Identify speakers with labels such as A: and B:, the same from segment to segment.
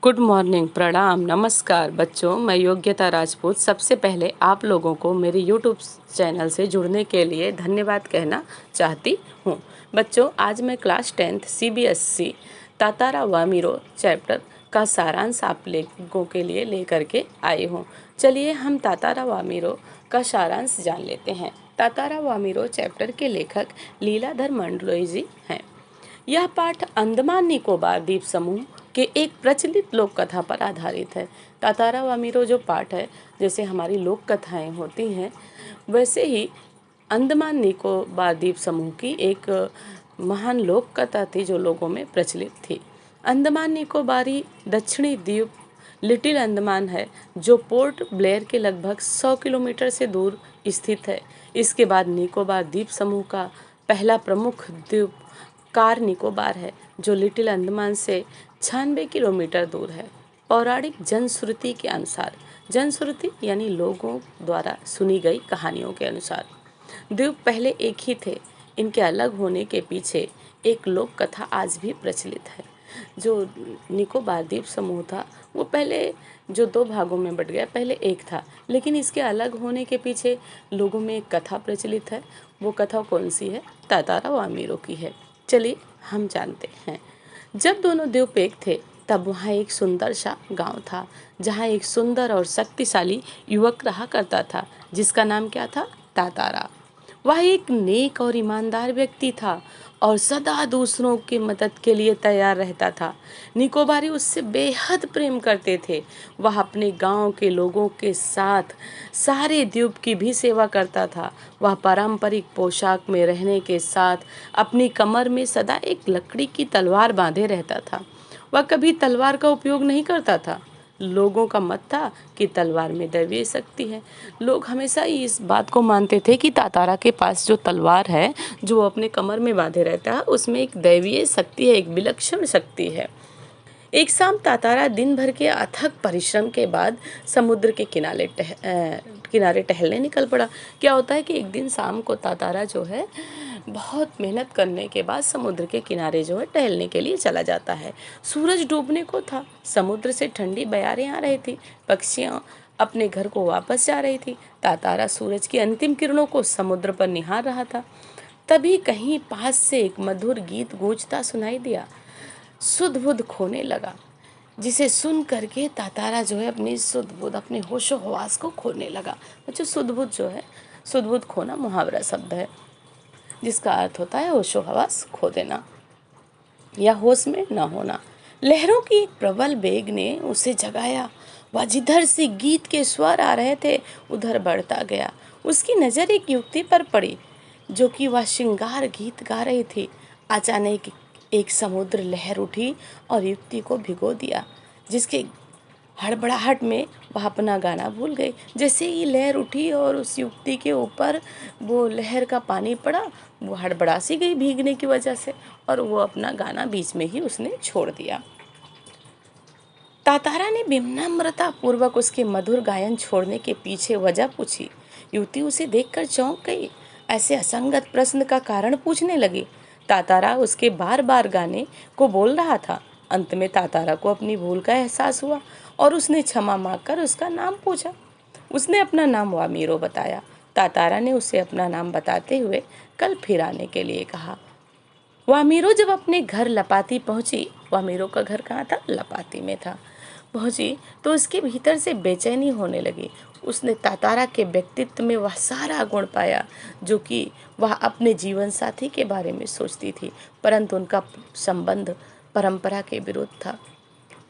A: Good morning, प्रणाम, नमस्कार बच्चों। मैं योग्यता राजपूत सबसे पहले आप लोगों को मेरे यूट्यूब चैनल से जुड़ने के लिए धन्यवाद कहना चाहती हूँ। बच्चों, आज मैं class 10th CBSE Tatara Vamiro chapter का सारांश आप लोगों के लिए लेकर के आई हूँ। चलिए हम तातारा वामिरो का सारांश जान लेते हैं। तातारा वामिरो चैप्टर के लेखक लीलाधर मंडलोई जी हैं। यह पाठ अंडमान निकोबार द्वीप समूह के एक प्रचलित लोक कथा पर आधारित है। तातारा वामिरो जो पाठ है, जैसे हमारी लोक कथाएं होती हैं, वैसे ही अंडमान निकोबार द्वीप समूह की एक महान लोक कथा थी जो लोगों में प्रचलित थी। अंडमान निकोबारी दक्षिणी द्वीप लिटिल अंडमान है, जो पोर्ट ब्लेयर के लगभग 100 किलोमीटर से दूर स्थित है। इसके बाद निकोबार द्वीप समूह का पहला प्रमुख द्वीप कार निकोबार है, जो लिटिल अंडमान से 96 किलोमीटर दूर है। पौराणिक जनश्रुति के अनुसार, जनश्रुति यानी लोगों द्वारा सुनी गई कहानियों के अनुसार, द्वीप पहले एक ही थे। इनके अलग होने के पीछे एक लोक कथा आज भी प्रचलित है। जो निकोबार द्वीप समूह था, वो पहले जो 2 भागों में बट गया, पहले एक था, लेकिन इसके अलग होने के पीछे लोगों में एक कथा प्रचलित है। वो कथा कौन सी है? तातारा वामिरो की है। चलिए हम जानते हैं। जब दोनों द्वीप एक थे, तब वहाँ एक सुंदर सा गांव था, जहाँ एक सुंदर और शक्तिशाली युवक रहा करता था, जिसका नाम क्या था? तातारा। वह एक नेक और ईमानदार व्यक्ति था और सदा दूसरों की मदद के लिए तैयार रहता था। निकोबारी उससे बेहद प्रेम करते थे। वह अपने गांव के लोगों के साथ सारे द्वीप की भी सेवा करता था। वह पारंपरिक पोशाक में रहने के साथ अपनी कमर में सदा एक लकड़ी की तलवार बांधे रहता था। वह कभी तलवार का उपयोग नहीं करता था। लोगों का मत था कि तलवार में दैवीय शक्ति है। लोग हमेशा ही इस बात को मानते थे कि तातारा के पास जो तलवार है, जो वो अपने कमर में बांधे रहता है, उसमें एक दैवीय शक्ति है, एक विलक्षण शक्ति है। एक शाम तातारा दिन भर के अथक परिश्रम के बाद समुद्र के किनारे टहलने निकल पड़ा। क्या होता है कि एक दिन शाम को तातारा जो है, बहुत मेहनत करने के बाद समुद्र के किनारे जो है टहलने के लिए चला जाता है। सूरज डूबने को था, समुद्र से ठंडी बयारें आ रही थी, पक्षियाँ अपने घर को वापस जा रही थी। तातारा सूरज की अंतिम किरणों को समुद्र पर निहार रहा था। तभी कहीं पास से एक मधुर गीत गूंजता सुनाई दिया। सुध बुध खोने लगा, जिसे सुन करके तातारा जो है अपनी सुध बुध, अपने होशो हवास को खोने लगा। बच्चों, सुध बुध जो है, सुध बुध खोना मुहावरा शब्द है, जिसका अर्थ होता है होशो हवास खो देना या होश में न होना। लहरों की एक प्रबल वेग ने उसे जगाया। वह जिधर से गीत के स्वर आ रहे थे, उधर बढ़ता गया। उसकी नज़र एक युवती पर पड़ी, जो कि वह श्रृंगार गीत गा रही थी। अचानक एक समुद्र लहर उठी और युवती को भिगो दिया, जिसके हड़बड़ाहट में वह अपना गाना भूल गई। जैसे ही लहर उठी और उस युवती के ऊपर वो लहर का पानी पड़ा, वो हड़बड़ा सी गई भीगने की वजह से, और वो अपना गाना बीच में ही उसने छोड़ दिया। तातारा ने विनम्रता पूर्वक उसके मधुर गायन छोड़ने के पीछे वजह पूछी। युवती उसे देखकर चौंक गई। ऐसे असंगत प्रश्न का कारण पूछने लगी। तातारा उसके बार बार गाने को बोल रहा था। अंत में तातारा को अपनी भूल का एहसास हुआ और उसने क्षमा मांगकर उसका नाम पूछा। उसने अपना नाम वामिरो बताया। तातारा ने उसे अपना नाम बताते हुए कल फिर आने के लिए कहा। वामिरो जब अपने घर लपाती पहुंची, वामिरो का घर कहाँ था? लपाती में था। पहुंची तो उसके भीतर से बेचैनी होने लगी। उसने तातारा के व्यक्तित्व में वह सारा गुण पाया जो कि वह अपने जीवन साथी के बारे में सोचती थी, परंतु उनका संबंध परंपरा के विरुद्ध था।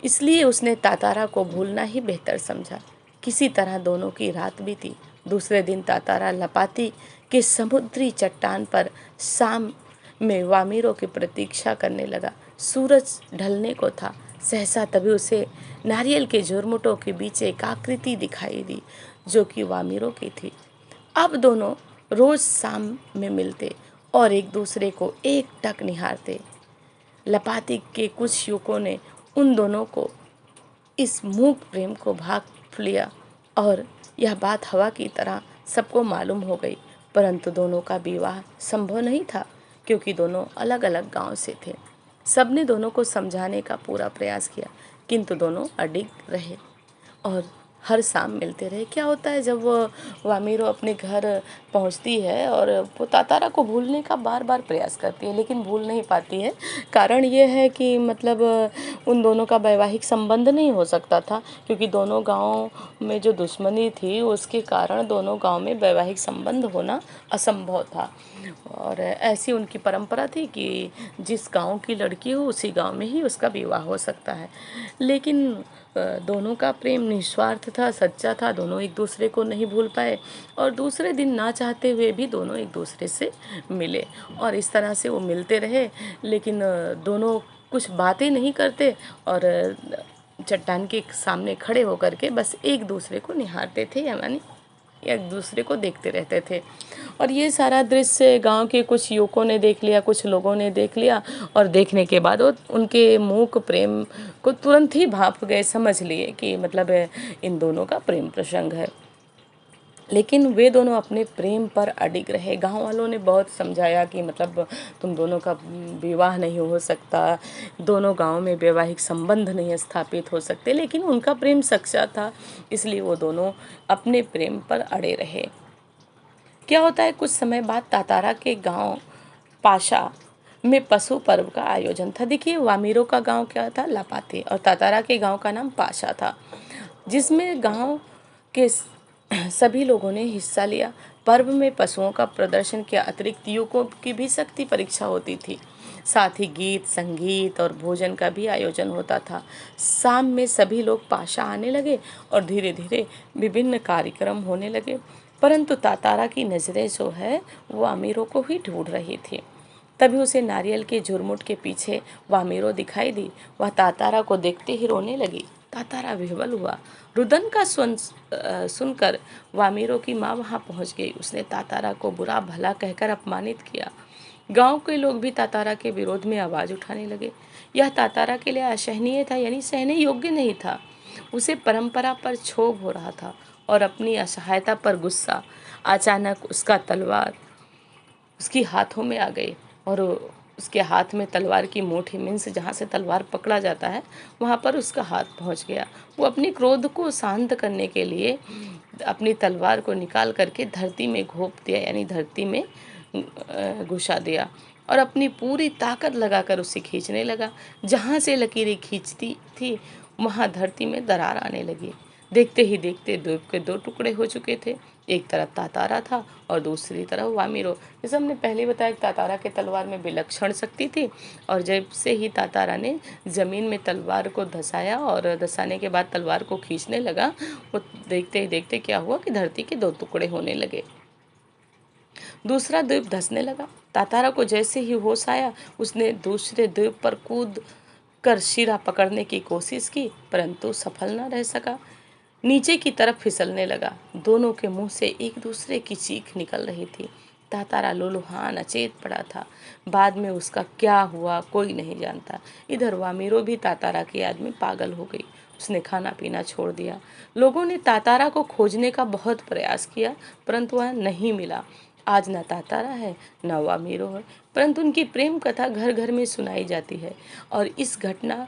A: इसलिए उसने तातारा को भूलना ही बेहतर समझा। किसी तरह दोनों की रात बीती। दूसरे दिन तातारा लपाती के समुद्री चट्टान पर शाम में वामिरो की प्रतीक्षा करने लगा। सूरज ढलने को था। सहसा तभी उसे नारियल के झुरमुटों के बीच एक आकृति दिखाई दी, जो कि वामिरो की थी। अब दोनों रोज शाम में मिलते और एक दूसरे को एकटक निहारते। लपाती के कुछ युवकों ने उन दोनों को इस मूक प्रेम को भांप लिया और यह बात हवा की तरह सबको मालूम हो गई, परंतु दोनों का विवाह संभव नहीं था, क्योंकि दोनों अलग अलग गांव से थे। सबने दोनों को समझाने का पूरा प्रयास किया, किंतु दोनों अडिग रहे और हर शाम मिलते रहे। क्या होता है जब वामीरो अपने घर पहुंचती है और वो तातारा को भूलने का बार बार प्रयास करती है, लेकिन भूल नहीं पाती है। कारण ये है कि मतलब उन दोनों का वैवाहिक संबंध नहीं हो सकता था, क्योंकि दोनों गाँव में जो दुश्मनी थी उसके कारण दोनों गाँव में वैवाहिक संबंध होना असंभव था। और ऐसी उनकी परंपरा थी कि जिस गांव की लड़की हो उसी गांव में ही उसका विवाह हो सकता है। लेकिन दोनों का प्रेम निस्वार्थ था, सच्चा था। दोनों एक दूसरे को नहीं भूल पाए और दूसरे दिन ना चाहते हुए भी दोनों एक दूसरे से मिले और इस तरह से वो मिलते रहे। लेकिन दोनों कुछ बातें नहीं करते और चट्टान के सामने खड़े होकर के बस एक दूसरे को निहारते थे, यानी एक दूसरे को देखते रहते थे। और ये सारा दृश्य गांव के कुछ युवकों ने देख लिया, कुछ लोगों ने देख लिया और देखने के बाद वो उनके मूक प्रेम को तुरंत ही भाप गए, समझ लिए कि मतलब इन दोनों का प्रेम प्रसंग है। लेकिन वे दोनों अपने प्रेम पर अडिग रहे। गांव वालों ने बहुत समझाया कि मतलब तुम दोनों का विवाह नहीं हो सकता, दोनों गांव में वैवाहिक संबंध नहीं स्थापित हो सकते, लेकिन उनका प्रेम सच्चा था, इसलिए वो दोनों अपने प्रेम पर अड़े रहे। क्या होता है, कुछ समय बाद तातारा के गांव पाशा में पशु पर्व का आयोजन था। देखिए, वामीरो का गांव क्या था, लापाते, और तातारा के गांव का नाम पाशा था, जिसमें गांव के सभी लोगों ने हिस्सा लिया। पर्व में पशुओं का प्रदर्शन के अतिरिक्त युवकों की भी शक्ति परीक्षा होती थी। साथ ही गीत, संगीत और भोजन का भी आयोजन होता था। शाम में सभी लोग पाशा आने लगे और धीरे धीरे विभिन्न कार्यक्रम होने लगे। परंतु तातारा की नज़रें जो है वो अमीरों को ही ढूंढ रही थी। तभी उसे नारियल के झुरमुट के पीछे वामीरो दिखाई दी। वह तातारा को देखते ही रोने लगी। तातारा विह्वल हुआ। रुदन का सुनकर वामीरो की माँ वहां पहुंच गई। उसने तातारा को बुरा भला कहकर अपमानित किया। गांव के लोग भी तातारा के विरोध में आवाज उठाने लगे। यह तातारा के लिए असहनीय था, यानी सहने योग्य नहीं था। उसे परंपरा पर क्षोभ हो रहा था और अपनी असहायता पर गुस्सा। अचानक उसका तलवार उसकी हाथों में आ गई और उसके हाथ में तलवार की मुट्ठी, मीन्स जहाँ से तलवार पकड़ा जाता है वहाँ पर उसका हाथ पहुँच गया। वो अपने क्रोध को शांत करने के लिए अपनी तलवार को निकाल करके धरती में घोंप दिया, यानी धरती में घुसा दिया और अपनी पूरी ताकत लगाकर उसे खींचने लगा। जहाँ से लकीरें खींचती थी वहाँ धरती में दरार आने लगी। देखते ही देखते द्वीप के दो टुकड़े हो चुके थे। एक तरफ तातारा था और दूसरी तरफ वामीरो। जैसे हमने पहले बताया, तातारा के तलवार में विलक्षण शक्ति थी और जब से ही तातारा ने जमीन में तलवार को धंसाया और धंसाने के बाद तलवार को खींचने लगा, वो देखते ही देखते क्या हुआ कि धरती के दो टुकड़े होने लगे। दूसरा द्वीप धंसने लगा। तातारा को जैसे ही होश आया उसने दूसरे द्वीप पर कूद कर शिरा पकड़ने की कोशिश की, परंतु सफल न रह सका। नीचे की तरफ फिसलने लगा। दोनों के मुंह से एक दूसरे की चीख निकल रही थी। तातारा लुलुहान अचेत पड़ा था। बाद में उसका क्या हुआ कोई नहीं जानता। इधर वामीरो भी तातारा की याद में पागल हो गई। उसने खाना पीना छोड़ दिया। लोगों ने तातारा को खोजने का बहुत प्रयास किया, परंतु वह नहीं मिला। आज न तातारा है न वामीरो है, परंतु उनकी प्रेम कथा घर घर में सुनाई जाती है और इस घटना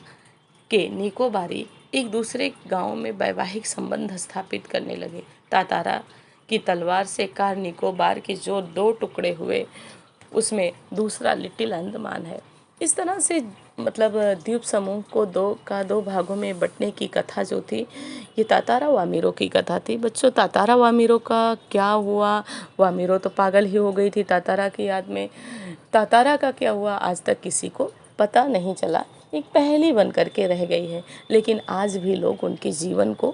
A: के निकोबारी एक दूसरे गांव में वैवाहिक संबंध स्थापित करने लगे। तातारा की तलवार से कार निकोबार के जो दो टुकड़े हुए उसमें दूसरा लिटिल अंडमान है। इस तरह से मतलब द्वीप समूह को दो भागों में बंटने की कथा जो थी, ये तातारा वामीरो की कथा थी। बच्चों, तातारा वामीरो का क्या हुआ? वामीरो तो पागल ही हो गई थी तातारा की याद में। तातारा का क्या हुआ आज तक किसी को पता नहीं चला। एक पहेली बन करके रह गई है, लेकिन आज भी लोग उनके जीवन को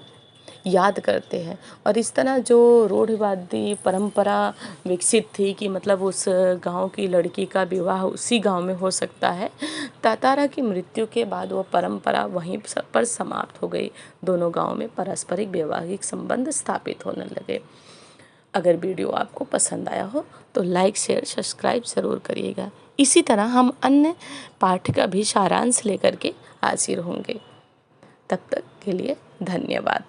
A: याद करते हैं। और इस तरह जो रूढ़िवादी परंपरा विकसित थी कि मतलब उस गांव की लड़की का विवाह उसी गांव में हो सकता है, तातारा की मृत्यु के बाद वो परंपरा वहीं पर समाप्त हो गई। दोनों गांव में पारस्परिक वैवाहिक संबंध स्थापित होने लगे। अगर वीडियो आपको पसंद आया हो तो लाइक, शेयर, सब्सक्राइब ज़रूर करिएगा। इसी तरह हम अन्य पाठ का भी सारांश लेकर के हाजिर होंगे। तब तक के लिए धन्यवाद।